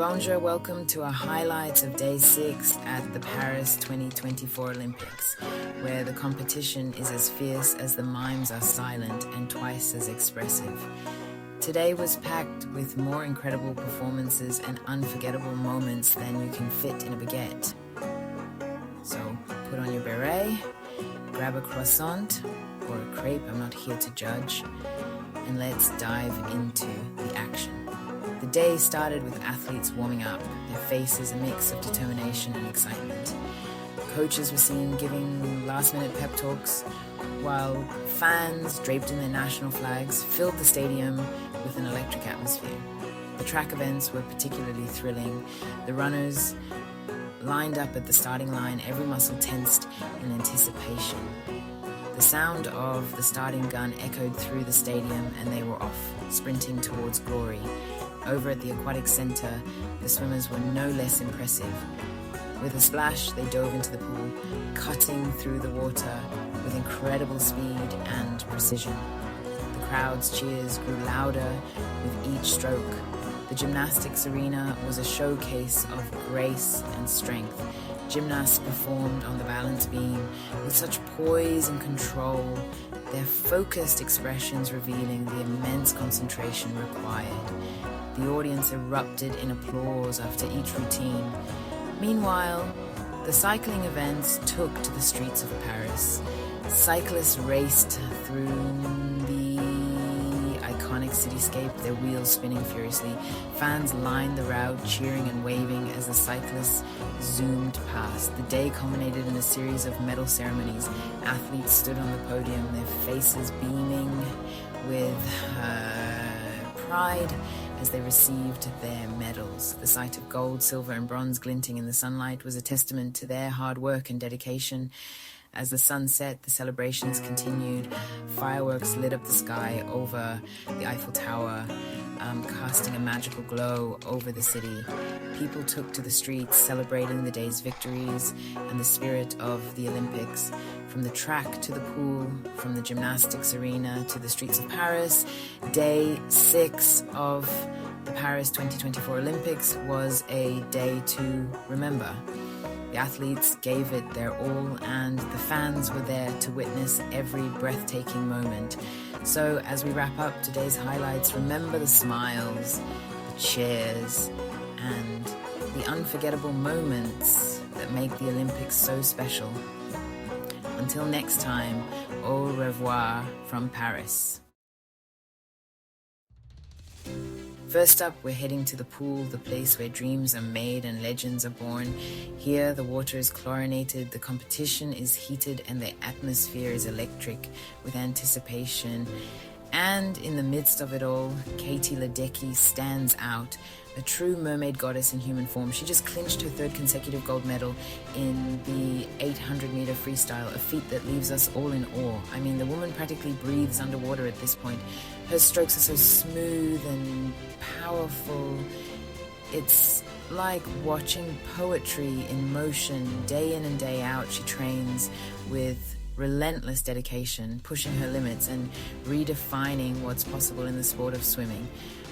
Bonjour, welcome to our highlights of Day 6 at the Paris 2024 Olympics, where the competition is as fierce as the mimes are silent and twice as expressive. Today was packed with more incredible performances and unforgettable moments than you can fit in a baguette. So put on your beret, grab a croissant or a crepe, I'm not here to judge, and let's dive into the action. The day started with athletes warming up, their faces a mix of determination and excitement. Coaches were seen giving last-minute pep talks, while fans, draped in their national flags, filled the stadium with an electric atmosphere. The track events were particularly thrilling. The runners lined up at the starting line, every muscle tensed in anticipation. The sound of the starting gun echoed through the stadium and they were off, sprinting towards glory. Over at the aquatic center, the swimmers were no less impressive. With a splash, they dove into the pool, cutting through the water with incredible speed and precision. The crowd's cheers grew louder with each stroke. The gymnastics arena was a showcase of grace and strength. Gymnasts performed on the balance beam with such poise and control, their focused expressions revealing the immense concentration required. The audience erupted in applause after each routine. Meanwhile, the cycling events took to the streets of Paris. Cyclists raced through the iconic cityscape, their wheels spinning furiously. Fans lined the route, cheering and waving as the cyclists zoomed past. The day culminated in a series of medal ceremonies. Athletes stood on the podium, their faces beaming with pride as they received their medals. The sight of gold, silver and bronze glinting in the sunlight was a testament to their hard work and dedication. As the sun set, the celebrations continued. Fireworks lit up the sky over the Eiffel Tower, casting a magical glow over the city. People took to the streets, celebrating the day's victories and the spirit of the Olympics. From the track to the pool, from the gymnastics arena to the streets of Paris, Day 6 of the Paris 2024 Olympics was a day to remember. The athletes gave it their all, and the fans were there to witness every breathtaking moment. So as we wrap up today's highlights, remember the smiles, the cheers, and the unforgettable moments that make the Olympics so special. Until next time, au revoir from Paris. First up, we're heading to the pool, the place where dreams are made and legends are born. Here, the water is chlorinated, the competition is heated, and the atmosphere is electric with anticipation. And in the midst of it all, Katie Ledecky stands out, a true mermaid goddess in human form. She just clinched her third consecutive gold medal in the 800-meter freestyle, a feat that leaves us all in awe. I mean, the woman practically breathes underwater at this point. Her strokes are so smooth and powerful. It's like watching poetry in motion. Day in and day out, she trains with relentless dedication, pushing her limits and redefining what's possible in the sport of swimming.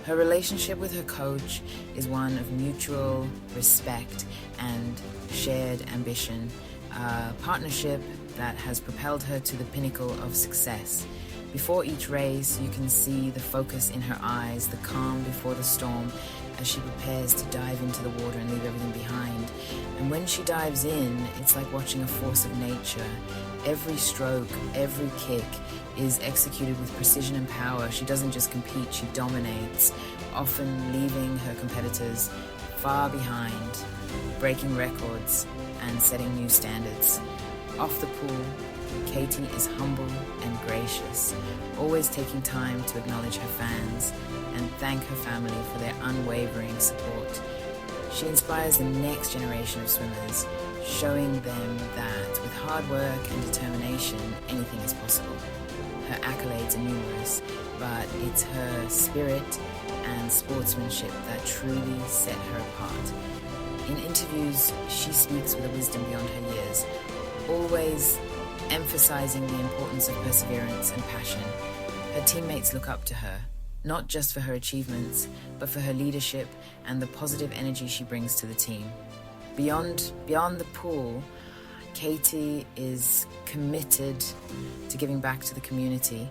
Her relationship with her coach is one of mutual respect and shared ambition, a partnership that has propelled her to the pinnacle of success. Before each race, you can see the focus in her eyes, the calm before the storm, as she prepares to dive into the water and leave everything behind. And when she dives in, it's like watching a force of nature. Every stroke, every kick is executed with precision and power. She doesn't just compete, she dominates, often leaving her competitors far behind, breaking records and setting new standards. Off the pool, Katie is humble and gracious, always taking time to acknowledge her fans and thank her family for their unwavering support. She inspires the next generation of swimmers, showing them that with hard work and determination, anything is possible. Her accolades are numerous, but it's her spirit and sportsmanship that truly set her apart. In interviews, she speaks with a wisdom beyond her years, always emphasizing the importance of perseverance and passion. Her teammates look up to her, not just for her achievements, but for her leadership and the positive energy she brings to the team. Beyond the pool, Katie is committed to giving back to the community,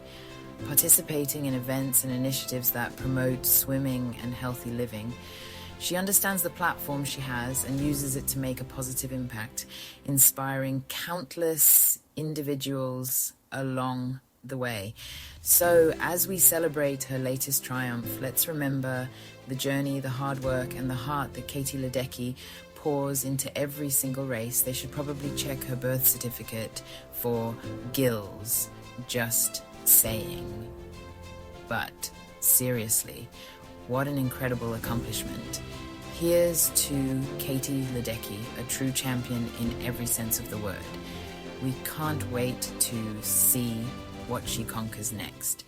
participating in events and initiatives that promote swimming and healthy living. She understands the platform she has and uses it to make a positive impact, inspiring countless individuals along the way. So as we celebrate her latest triumph, let's remember the journey, the hard work, and the heart that Katie Ledecky pours into every single race. They should probably check her birth certificate for gills, just saying. But seriously, what an incredible accomplishment. Here's to Katie Ledecky, a true champion in every sense of the word. We can't wait to see what she conquers next.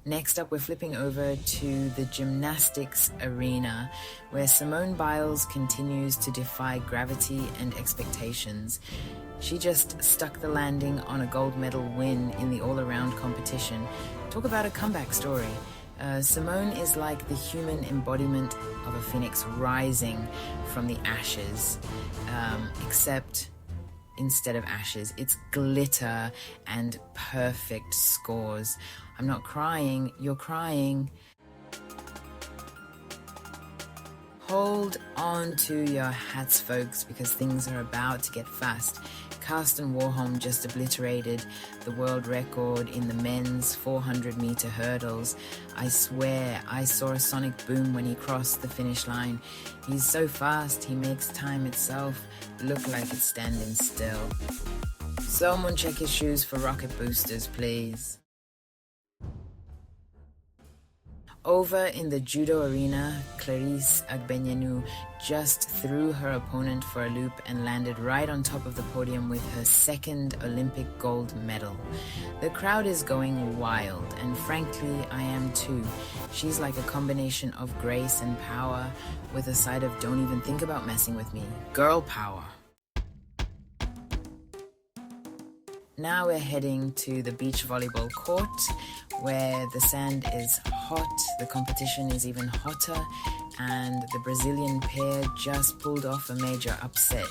Next up, we're flipping over to the gymnastics arena, where Simone Biles continues to defy gravity and expectations. She just stuck the landing on a gold medal win in the all-around competition. Talk about a comeback story. Simone is like the human embodiment of a phoenix rising from the ashes, except instead of ashes, it's glitter and perfect scores. I'm not crying, you're crying. Hold on to your hats, folks, because things are about to get fast. Kaston Warholm just obliterated the world record in the men's 400-meter hurdles. I swear I saw a sonic boom when he crossed the finish line. He's so fast, he makes time itself look like it's standing still. Someone check his shoes for rocket boosters, please. Over in the judo arena, Clarice Aanu just threw her opponent for a loop and landed right on top of the podium with her second Olympic gold medal. The crowd is going wild, and frankly, I am too. She's like a combination of grace and power with a side of don't even think about messing with me. Girl power. Now we're heading to the beach volleyball court, where the sand is hot, the competition is even hotter, and the Brazilian pair just pulled off a major upset.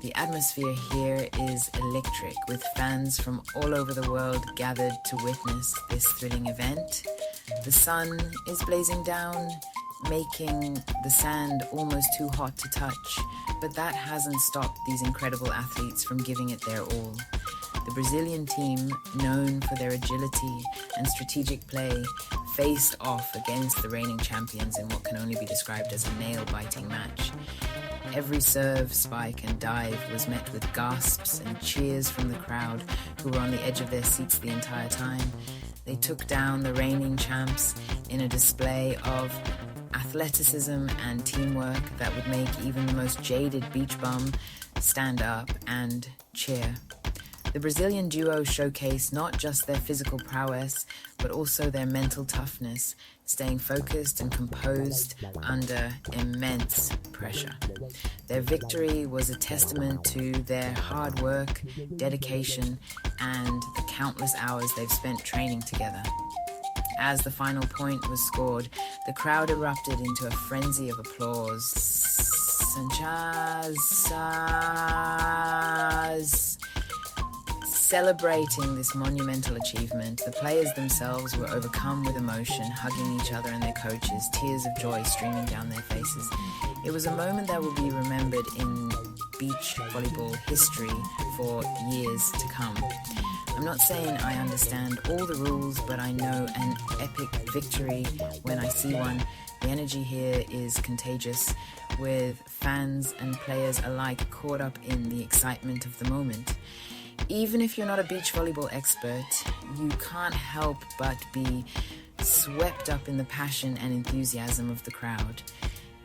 The atmosphere here is electric, with fans from all over the world gathered to witness this thrilling event. The sun is blazing down, making the sand almost too hot to touch, but that hasn't stopped these incredible athletes from giving it their all. The Brazilian team, known for their agility and strategic play, faced off against the reigning champions in what can only be described as a nail-biting match. Every serve, spike and dive was met with gasps and cheers from the crowd, who were on the edge of their seats the entire time. They took down the reigning champs in a display of athleticism and teamwork that would make even the most jaded beach bum stand up and cheer. The Brazilian duo showcased not just their physical prowess, but also their mental toughness, staying focused and composed under immense pressure. Their victory was a testament to their hard work, dedication, and the countless hours they've spent training together. As the final point was scored, the crowd erupted into a frenzy of applause. Celebrating this monumental achievement, the players themselves were overcome with emotion, hugging each other and their coaches, tears of joy streaming down their faces. It was a moment that will be remembered in beach volleyball history for years to come. I'm not saying I understand all the rules, but I know an epic victory when I see one. The energy here is contagious, with fans and players alike caught up in the excitement of the moment. Even if you're not a beach volleyball expert, you can't help but be swept up in the passion and enthusiasm of the crowd.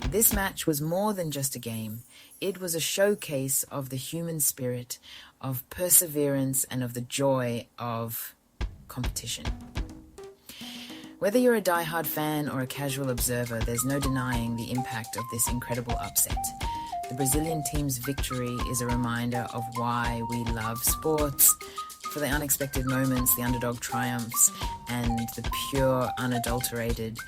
This match was more than just a game. It was a showcase of the human spirit, of perseverance, and of the joy of competition. Whether you're a die-hard fan or a casual observer, there's no denying the impact of this incredible upset. The Brazilian team's victory is a reminder of why we love sports. for the unexpected moments, the underdog triumphs, and the pure, unadulterated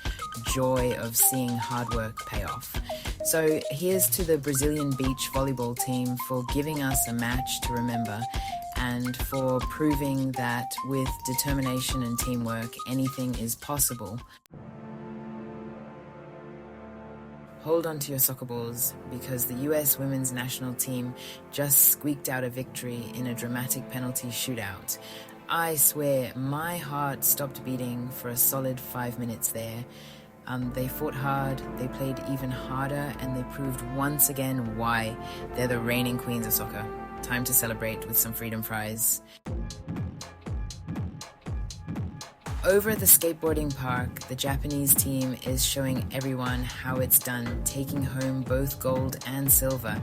joy of seeing hard work pay off. So here's to the Brazilian beach volleyball team for giving us a match to remember, and for proving that with determination and teamwork, anything is possible. Hold on to your soccer balls, because the US women's national team just squeaked out a victory in a dramatic penalty shootout. I swear, my heart stopped beating for a solid 5 minutes there. They fought hard, they played even harder, and they proved once again why they're the reigning queens of soccer. Time to celebrate with some freedom fries. Over at the skateboarding park, the Japanese team is showing everyone how it's done, taking home both gold and silver.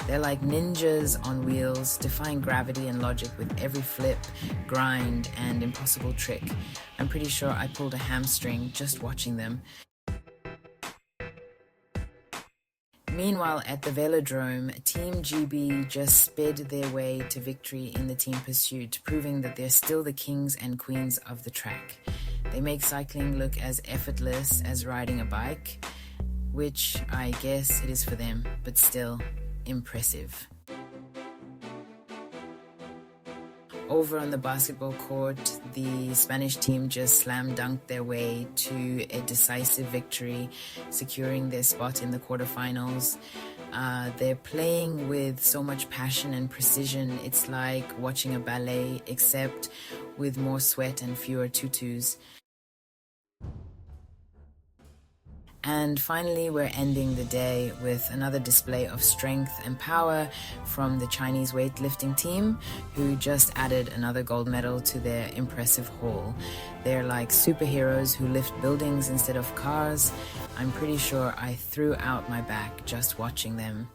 They're like ninjas on wheels, defying gravity and logic with every flip, grind, and impossible trick. I'm pretty sure I pulled a hamstring just watching them. Meanwhile, at the Velodrome, Team GB just sped their way to victory in the team pursuit, proving that they're still the kings and queens of the track. They make cycling look as effortless as riding a bike, which I guess it is for them, but still impressive. Over on the basketball court, the Spanish team just slam dunked their way to a decisive victory, securing their spot in the quarterfinals. They're playing with so much passion and precision. It's like watching a ballet, except with more sweat and fewer tutus. And finally, we're ending the day with another display of strength and power from the Chinese weightlifting team, who just added another gold medal to their impressive haul. They're like superheroes who lift buildings instead of cars. I'm pretty sure I threw out my back just watching them.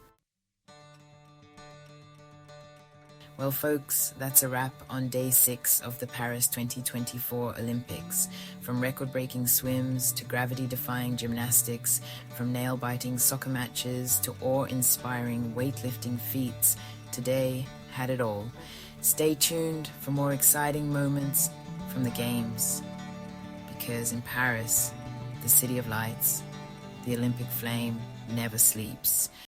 Well, folks, that's a wrap on day 6 of the Paris 2024 Olympics. From record-breaking swims to gravity-defying gymnastics, from nail-biting soccer matches to awe-inspiring weightlifting feats, today had it all. Stay tuned for more exciting moments from the Games. Because in Paris, the City of Lights, the Olympic flame never sleeps.